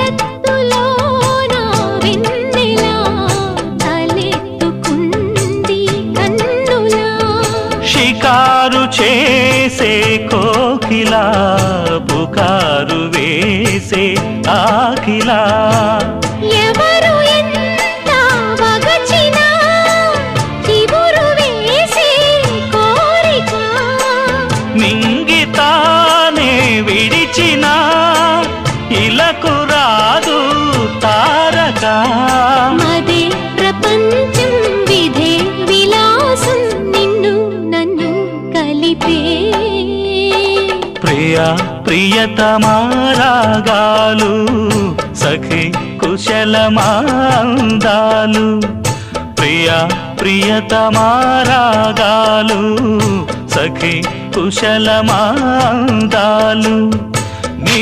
కలకత్తులోన వెన్నెలా తలెత్తుకుంది కన్నులా షికారు చేసే కోకిలా పుకారు వేసే ఆకిలా ఎవరు ఎంత వగచినా చిగురు వేసే కోరిక నింగితానే విడిచినా ఇలకు రాదు తారక మదే ప్రపంచం విధే విలాసం నిన్ను నన్ను కలిపే ప్రియా ప్రియతమారాగాలు సఖి కుశలమాందాలు ప్రియా ప్రియతమారాగాలు సఖి కుశలమాందాలు నీ